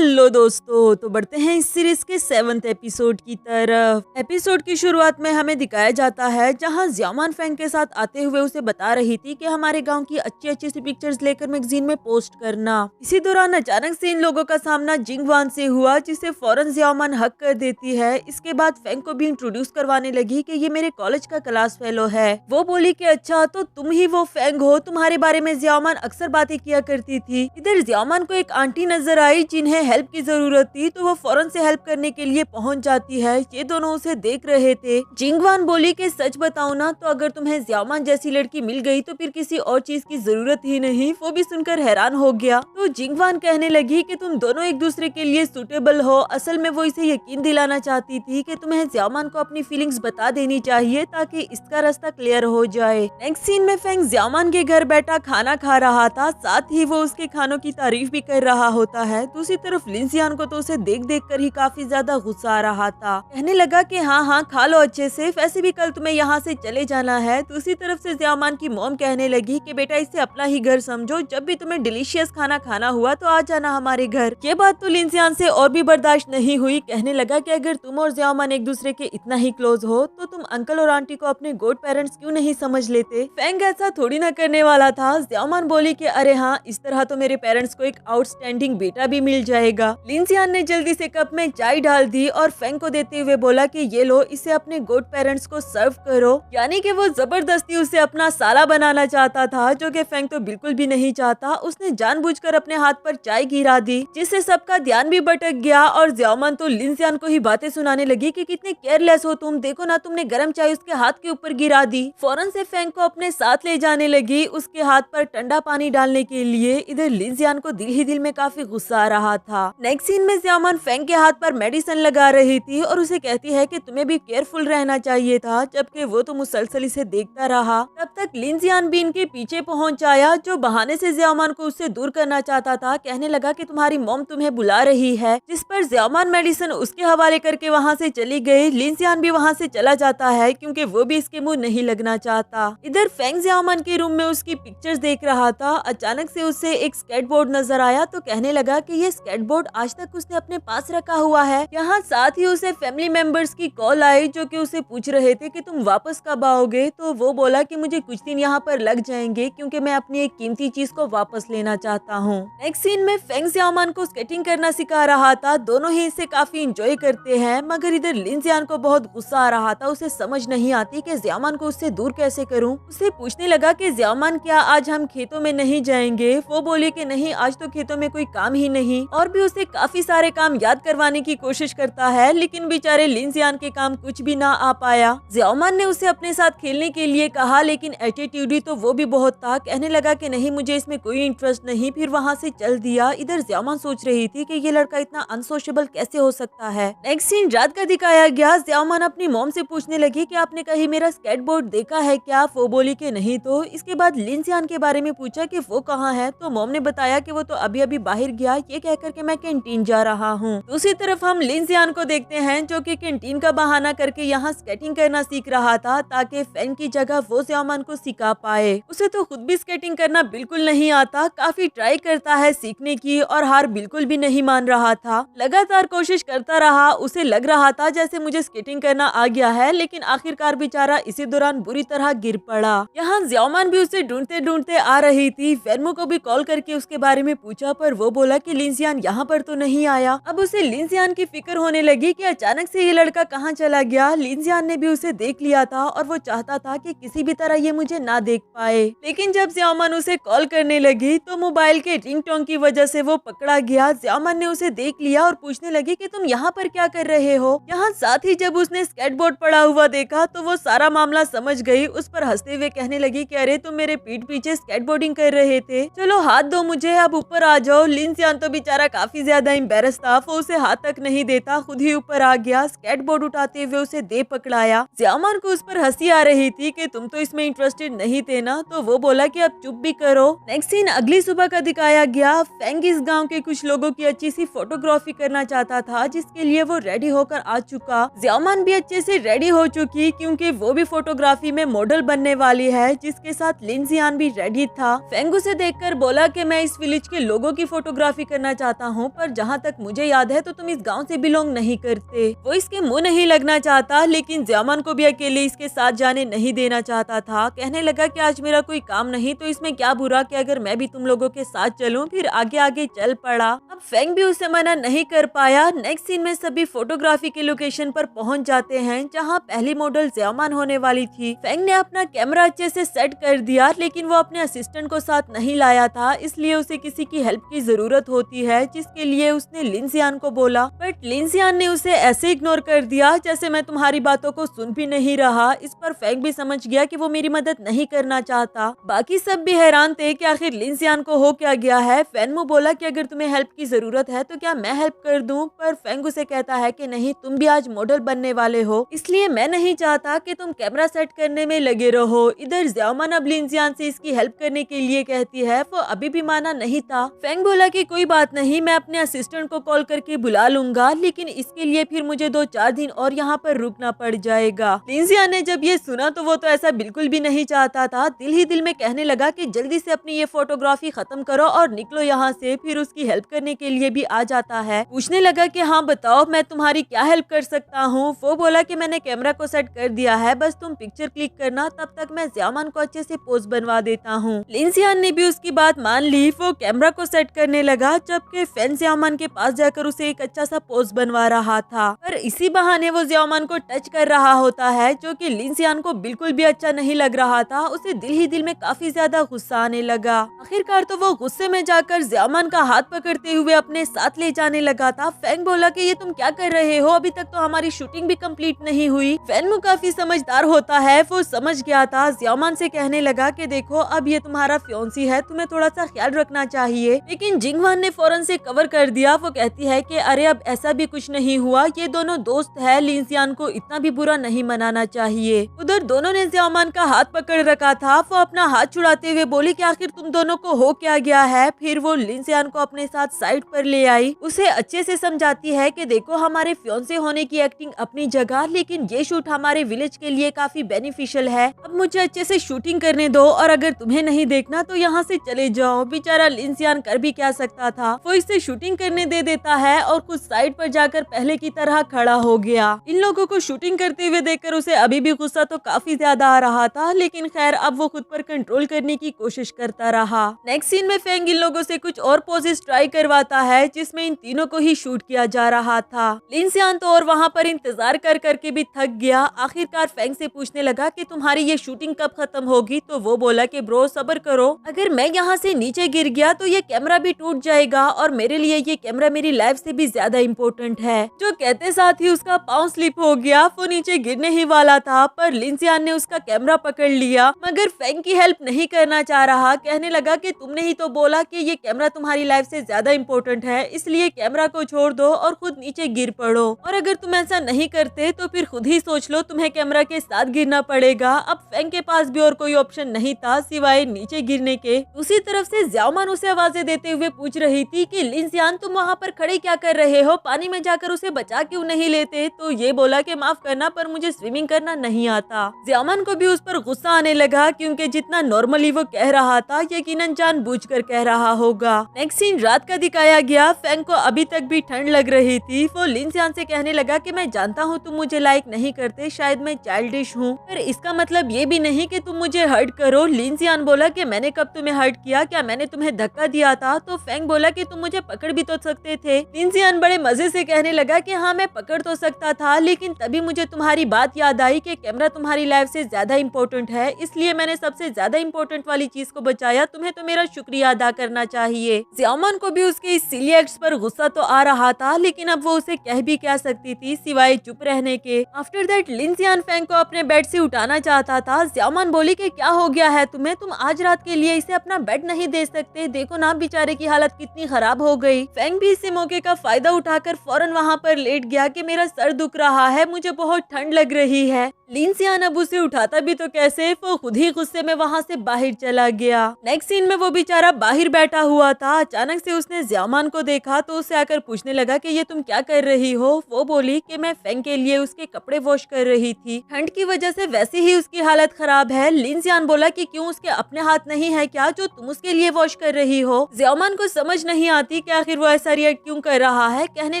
Hello दोस्तों, तो बढ़ते हैं इस सीरीज के 7th एपिसोड की तरफ। एपिसोड की शुरुआत में हमें दिखाया जाता है जहां ज़ियामान फेंग के साथ आते हुए उसे बता रही थी कि हमारे गांव की अच्छी अच्छी सी पिक्चर्स लेकर मैगजीन में पोस्ट करना। इसी दौरान अचानक से इन लोगों का सामना जिंगवान से हुआ, जिसे फौरन ज़ियामान हक कर देती है। इसके बाद फेंग को भी इंट्रोड्यूस करवाने लगी कि ये मेरे कॉलेज का क्लास फेलो है। वो बोली कि अच्छा तो तुम ही वो फेंग हो, तुम्हारे बारे में ज़ियामान अक्सर बातें किया करती थी। इधर ज़ियामान को एक आंटी नजर आई जिन्हें हेल्प की जरूरत थी, तो वो फौरन से हेल्प करने के लिए पहुंच जाती है। ये दोनों उसे देख रहे थे। जिंगवान बोली कि सच बताओ ना, तो अगर तुम्हें ज़ियामान जैसी लड़की मिल गई तो फिर किसी और चीज की जरूरत ही नहीं। वो भी सुनकर हैरान हो गया। तो जिंगवान कहने लगी कि तुम दोनों एक दूसरे के लिए सुटेबल हो। असल में वो इसे यकीन दिलाना चाहती थी कि तुम्हें ज़ियामान को अपनी फीलिंग्स बता देनी चाहिए ताकि इसका रास्ता क्लियर हो जाए। नेक्स्ट सीन में फेंग ज़ियामान के घर बैठा खाना खा रहा था, साथ ही वो उसके खानों की तारीफ भी कर रहा होता है। दूसरी तरफ लिनजियान को तो उसे देख देख कर ही काफी ज्यादा गुस्सा आ रहा था। कहने लगा कि हाँ हाँ खा लो अच्छे से, वैसे भी कल तुम्हें यहाँ से चले जाना है। दूसरी तरफ से ज़ियामान की मॉम कहने लगी कि बेटा इसे अपना ही घर समझो, जब भी तुम्हें डिलीशियस खाना खाना हुआ तो आ जाना हमारे घर। ये बात तो लिनजियान से और भी बर्दाश्त नहीं हुई। कहने लगा कि अगर तुम और ज़ियामान एक दूसरे के इतना ही क्लोज हो तो तुम अंकल और आंटी को अपने गोड पेरेंट्स क्यों नहीं समझ लेते। फेंग ऐसा थोड़ी ना करने वाला था। ज़ियामान बोली कि अरे हाँ, इस तरह तो मेरे पेरेंट्स को एक आउटस्टैंडिंग बेटा भी मिल जाएगा। लिनजियान ने जल्दी से कप में चाय डाल दी और फेंग को देते हुए बोला कि ये लो, इसे अपने गोड पेरेंट्स को सर्व करो। यानी कि वो जबरदस्ती उसे अपना साला बनाना चाहता था, जो कि फेंग तो बिल्कुल भी नहीं चाहता। उसने जानबूझकर अपने हाथ पर चाय गिरा दी, जिससे सबका ध्यान भी भटक गया और ज़ियामान तो लिनजियान को ही बातें सुनाने लगी कि कितने केयरलेस हो तुम, देखो ना तुमने गर्म चाय उसके हाथ के ऊपर गिरा दी। फौरन से फेंग को अपने साथ ले जाने लगी उसके हाथ पर ठंडा पानी डालने के लिए। इधर लिनजियान को दिल ही दिल में काफी गुस्सा आ रहा था। नेक्स्ट सीन में ज़ियामान फेंग के हाथ पर मेडिसिन लगा रही थी और उसे कहती है कि तुम्हें भी केयरफुल रहना चाहिए था, जबकि वो तो मुसलसल इसे देखता रहा। तब तक लिनजियान भी इनके पीछे पहुंच आया, जो बहाने से ज़ियामान को उससे दूर करना चाहता था। कहने लगा कि तुम्हारी मॉम तुम्हें बुला रही है, जिस पर ज़ियामान मेडिसिन उसके हवाले करके वहाँ से चली गई। लिनजियान भी वहाँ से चला जाता है क्योंकि वो भी इसके मुँह नहीं लगना चाहता। इधर फेंग ज़ियामान के रूम में उसकी पिक्चर्स देख रहा था। अचानक से उसे एक स्केटबोर्ड नजर आया, तो कहने लगा कि ये स्केटबोर्ड आज तक उसने अपने पास रखा हुआ है। यहाँ साथ ही उसे फैमिली मेंबर्स की कॉल आई, जो कि उसे पूछ रहे थे कि तुम वापस कब आओगे। तो वो बोला कि मुझे कुछ दिन यहाँ पर लग जाएंगे क्योंकि मैं अपनी एक कीमती चीज को वापस लेना चाहता हूँ। नेक्स्ट सीन में फेंग ज़ियामान को स्केटिंग करना सिखा रहा था। दोनों ही इसे काफी इंजॉय करते हैं, मगर इधर लिनजियान को बहुत गुस्सा आ रहा था। उसे समझ नहीं आती कि ज़ियामान को उससे दूर कैसे करूँ। उसे पूछने लगा कि ज़ियामान क्या आज हम खेतों में नहीं जाएंगे। वो बोली कि नहीं, आज तो खेतों में कोई काम ही नहीं। और भी उसे काफी सारे काम याद करवाने की कोशिश करता है, लेकिन बेचारे लिनजियान के काम कुछ भी ना आ पाया। ज़ियामान ने उसे अपने साथ खेलने के लिए कहा, लेकिन एटीट्यूड तो वो भी बहुत था। कहने लगा कि नहीं, मुझे इसमें कोई इंटरेस्ट नहीं, फिर वहाँ से चल दिया। इधर ज़ियामान सोच रही थी कि ये लड़का इतना अनसोशेबल कैसे हो सकता है। नेक्स्ट सीन रात का दिखाया गया। ज़ियामान अपनी मॉम से पूछने लगी कि आपने कहीं मेरा स्केटबोर्ड देखा है क्या। वो बोली कि नहीं। तो इसके बाद लिनजियान के बारे में पूछा कि वो कहाँ है, तो मॉम ने बताया कि वो तो अभी अभी बाहर गया, ये कहकर के मैं कैंटीन जा रहा हूँ। दूसरी तरफ हम लिनजियान को देखते हैं, जो कि कैंटीन का बहाना करके यहाँ स्केटिंग करना सीख रहा था, ताकि फेंग की जगह वो ज़ियामान को सिखा पाए। उसे तो खुद भी स्केटिंग करना बिल्कुल नहीं आता, काफी ट्राई करता है सीखने की और हार बिल्कुल भी नहीं मान रहा था। लगातार कोशिश करता रहा। उसे लग रहा था जैसे मुझे स्केटिंग करना आ गया है, लेकिन आखिरकार बेचारा इसी दौरान बुरी तरह गिर पड़ा। यहाँ ज़ियामान भी उसे ढूंढते ढूंढते आ रही थी। वेनमो को भी कॉल करके उसके बारे में पूछा, पर वो बोला कि लिनजियान यहाँ पर तो नहीं आया। अब उसे लिनजियान की फिक्र होने लगी कि अचानक से ये लड़का कहाँ चला गया। लिनजियान ने भी उसे देख लिया था और वो चाहता था कि किसी भी तरह ये मुझे ना देख पाए। लेकिन जब ज़ियामान उसे कॉल करने लगी तो मोबाइल के रिंगटोन की वजह से वो पकड़ा गया। ज़ियामान ने उसे देख लिया और पूछने लगी कि तुम यहाँ पर क्या कर रहे हो। यहाँ साथ ही जब उसने स्केटबोर्ड पड़ा हुआ देखा तो वो सारा मामला समझ गई। उस पर हंसते हुए कहने लगी कि अरे तुम मेरे पीठ पीछे स्केटबोर्डिंग कर रहे थे, चलो हाथ दो मुझे, अब ऊपर आ जाओ। लिनजियान तो बेचारा काफी ज्यादा एम्बैरस था। वो उसे हाथ तक नहीं देता, खुद ही ऊपर आ गया। स्केटबोर्ड उठाते हुए उसे दे पकड़ाया। ज़ियामान को उस पर हंसी आ रही थी कि तुम तो इसमें इंटरेस्टेड नहीं थे ना। तो वो बोला कि अब चुप भी करो। नेक्स्ट सीन अगली सुबह का दिखाया गया। फेंग इस गांव के कुछ लोगों की अच्छी सी फोटोग्राफी करना चाहता था, जिसके लिए वो रेडी होकर आ चुका। ज़ियामान भी अच्छे से रेडी हो चुकी, क्योंकि वो भी फोटोग्राफी में मॉडल बनने वाली है, जिसके साथ लिनजियान भी रेडी था। फेंग उसे देखकर बोला कि मैं इस विलेज के लोगों की फोटोग्राफी करना चाहता हूँ, पर जहाँ तक मुझे याद है तो तुम इस गाँव से बिलोंग नहीं करते। वो इसके मुँह नहीं लगना चाहता, लेकिन ज़यामान को भी अकेले इसके साथ जाने नहीं देना चाहता था। कहने लगा कि आज मेरा कोई काम नहीं तो इसमें क्या बुरा कि अगर मैं भी तुम लोगों के साथ चलूं। फिर आगे आगे चल पड़ा। अब फेंग भी उसे मना नहीं कर पाया। नेक्स्ट सीन में सभी फोटोग्राफी के लोकेशन पर पहुंच जाते हैं, जहां पहली मॉडल ज़यामान होने वाली थी। फेंग ने अपना कैमरा अच्छे से सेट कर दिया, लेकिन वो अपने असिस्टेंट को साथ नहीं लाया था, इसलिए उसे किसी की हेल्प की जरूरत होती है, जिसके लिए उसने लिन जियान को बोला। बट लिन जियान ने उसे ऐसे इग्नोर कर दिया जैसे मैं तुम्हारी बातों को सुन भी नहीं रहा। इस पर फेंग भी समझ गया कि वो मेरी मदद नहीं करना चाहता। बाकी सब भी हैरान थे कि आखिर लिन जियान को हो क्या गया है। फेनमू बोला कि अगर तुम्हें हेल्प की जरूरत है तो क्या मैं हेल्प कर दूं, पर फेंग उसे कहता है कि नहीं, तुम भी आज मॉडल बनने वाले हो, इसलिए मैं नहीं चाहता कि तुम कैमरा सेट करने में लगे रहो। इधर ज़यामान अब लिन जियान से इसकी हेल्प करने के लिए कहती है। वो अभी भी माना नहीं था। फेंग बोला कि कोई बात नहीं, मैं अपने असिस्टेंट को कॉल करके बुला लूंगा, लेकिन इसके लिए फिर मुझे 2-4 दिन और यहाँ पर रुकना पड़ जाएगा। लिन जियान ने जब ये सुना तो वो तो ऐसा बिल्कुल भी नहीं चाहता था। दिल ही दिल में कहने लगा कि जल्दी से अपनी ये फोटोग्राफी खत्म करो और निकलो यहाँ से। फिर उसकी हेल्प करने के लिए भी आ जाता है। पूछने लगा कि हाँ बताओ, मैं तुम्हारी क्या हेल्प कर सकता हूँ। वो बोला कि मैंने कैमरा को सेट कर दिया है, बस तुम पिक्चर क्लिक करना, तब तक मैं ज़यामान को अच्छे से पोज बनवा देता हूँ। लिन जियान ने भी उसकी बात मान ली। वो कैमरा को सेट करने लगा, जबकि फैन ज़यामान के पास जाकर उसे एक अच्छा सा पोज बनवा रहा था। पर इसी बहाने वो ज़यामान को टच कर रहा होता है, जो कि लिन जियान को बिल्कुल भी अच्छा नहीं लग रहा था। उसे दिल ही दिल में काफी ज्यादा गुस्सा आने लगा। आखिरकार तो वो गुस्से में जाकर ज़यामान का हाथ पकड़ते हुए अपने साथ ले जाने लगा था। फेंग बोला कि ये तुम क्या कर रहे हो, अभी तक तो हमारी शूटिंग भी कंप्लीट नहीं हुई। फेंगमू काफी समझदार होता है, वो समझ गया था। ज़यामान से कहने लगा कि देखो, अब ये तुम्हारा फियांसी है, तुम्हें थोड़ा सा ख्याल रखना चाहिए। लेकिन जिंगवान ने फौरन से कवर कर दिया। वो कहती है कि अरे अब ऐसा भी कुछ नहीं हुआ, ये दोनों दोस्त है, लिन जियान को इतना भी बुरा नहीं मनाना चाहिए। उधर दोनों ने ज़यामान का हाथ पकड़ रखा था। वो अपना हाथ छुड़ाते हुए बोली कि आखिर तुम दोनों को हो क्या गया है। फिर वो लिन जियान को अपने साथ साइड पर ले आई, उसे अच्छे से समझाती है कि देखो, हमारे फियांसे होने की एक्टिंग अपनी जगह, लेकिन ये शूट हमारे विलेज के लिए काफी बेनिफिशियल है। अब मुझे अच्छे से शूटिंग करने दो, और अगर तुम्हें नहीं देखना तो यहाँ से चले जाओ। बेचारा लिन जियान कर भी क्या सकता था। वो इसे शूटिंग करने दे देता है और कुछ साइड पर जाकर पहले की तरह खड़ा हो गया। इन लोगों को शूटिंग करते हुए देखकर उसे अभी भी गुस्सा तो काफी ज्यादा आ रहा था, लेकिन खैर अब वो खुद पर कंट्रोल करने की कोशिश करता रहा। नेक्स्ट सीन में फेंग इन लोगों से कुछ और पोजेस ट्राई करवाता है, जिसमें इन तीनों को ही शूट किया जा रहा था। लिन जियान तो और वहाँ पर इंतजार कर करके भी थक गया। आखिरकार फेंग से पूछने लगा कि तुम्हारी ये शूटिंग कब खत्म होगी। तो वो बोला कि ब्रो सब्र करो, अगर मैं यहाँ से नीचे गिर गया तो ये कैमरा भी टूट जाएगा, और मेरे लिए ये कैमरा मेरी लाइफ से भी ज्यादा इम्पोर्टेंट है। जो कहते साथ ही उसका पाँव स्लिप हो गया। वो नीचे गिरने ही वाला था, पर लिन जियान ने उसका कैमरा पकड़ लिया, मगर फेंग की हेल्प नहीं करना चाह रहा। कहने लगा कि तुमने ही तो बोला कि ये कैमरा तुम्हारी लाइफ से ज्यादा इम्पोर्टेंट है, इसलिए कैमरा को छोड़ दो और खुद नीचे गिर पड़ो, और अगर तुम ऐसा नहीं करते तो फिर खुद ही सोच लो, तुम्हें कैमरा के साथ गिरना पड़ेगा। अब फेंग के पास भी और कोई ऑप्शन नहीं था सिवाय नीचे गिरने के। दूसरी तरफ से ज़यामान उसे आवाजें देते हुए पूछ रही थी कि लिन जियान, तुम वहाँ पर खड़े क्या कर रहे हो, पानी में जाकर उसे बचा क्यों नहीं लेते। तो ये बोला कि माफ करना, पर मुझे स्विमिंग करना नहीं आता। ज़यामान को भी उस पर गुस्सा आने लगा, क्योंकि जितना नॉर्मली वो कह रहा था, यकीनन जानबूझकर कह रहा होगा। नेक्स्ट सीन रात का दिखाया गया। फेंग को अभी तक भी ठंड लग रही थी। वो लिन जियान से कहने लगा कि मैं जानता हूँ तुम मुझे लाइक नहीं करते, शायद मैं चाइल्डिश हूँ, पर इसका मतलब ये भी नहीं कि तुम मुझे हर्ट करो। लिन जियान बोला कि मैंने कब तुम्हें हर्ट किया, क्या मैंने तुम्हें धक्का दिया था। तो फेंग बोला कि तुम मुझे पकड़ भी तो सकते थे। लिन जियान बड़े मजे से कहने लगा कि हाँ, मैं पकड़ तो सकता था, लेकिन तभी मुझे तुम्हारी बात याद आई कि कैमरा तुम्हारी लाइफ से ज्यादा इम्पोर्टेंट है, इसलिए मैंने सबसे ज्यादा इम्पोर्टेंट वाली चीज को बचाया। तुम्हें तो मेरा शुक्रिया अदा करना चाहिए। ज़यामान को भी उसके इस सिली एक्ट्स पर गुस्सा तो आ रहा था, लेकिन अब वो उसे कह भी क्या सकती थी सिवाय चुप रहने के। After that Lin Jian Feng को अपने बेड से उठाना चाहता था। ज़यामान बोली कि क्या हो गया है तुम्हें, तुम आज रात के लिए इसे अपना बेड नहीं दे सकते, देखो ना बेचारे की हालत कितनी खराब हो गई। फेंग भी इसी मौके का फायदा उठाकर फौरन वहाँ पर लेट गया कि मेरा सर दुख रहा है, मुझे बहुत ठंड लग रही है। लिन जियान अब उसे उठाता भी तो कैसे, वो खुद ही गुस्से में वहाँ से बाहर चला गया। नेक्स्ट सीन में वो बेचारा बाहर बैठा हुआ था। अचानक से उसने ज़यामान को देखा तो उसे आकर पूछने लगा कि ये तुम क्या कर रही हो। वो बोली कि मैं फेंग के लिए उसके कपड़े वॉश कर रही थी, ठंड की वजह से वैसे ही उसकी हालत खराब है। लिन जियान बोला कि क्यों, उसके अपने हाथ नहीं है क्या जो तुम उसके लिए वॉश कर रही हो। ज़यामान को समझ नहीं आती लगी कि आखिर वो ऐसा रिएक्ट क्यों कर रहा है। कहने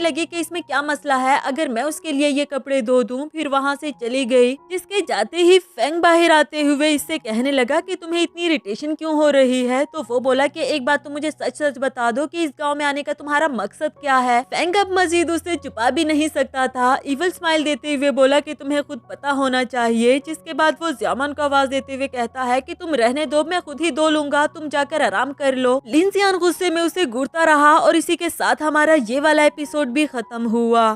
लगी कि इसमें क्या मसला है, अगर मैं उसके लिए ये कपड़े धो दूं। फिर वहाँ से चली गई। जिसके जाते ही फेंग बाहर आते हुए इससे कहने लगा कि तुम्हें इतनी इरिटेशन क्यों हो रही है। तो वो बोला कि एक बात तो मुझे सच सच बता दो कि इस गाँव में आने का तुम्हारा मकसद क्या है। फेंग अब मजीद उसे छुपा भी नहीं सकता था। इवल स्माइल देते हुए बोला कि तुम्हें खुद पता होना चाहिए। जिसके बाद वो ज़ियामन को आवाज देते हुए कहता है कि तुम रहने दो, मैं खुद ही धो लूंगा, तुम जाकर आराम कर लो। लिन जियान गुस्से में उसे घूरता रहा और इसी के साथ हमारा ये वाला एपिसोड भी खत्म हुआ।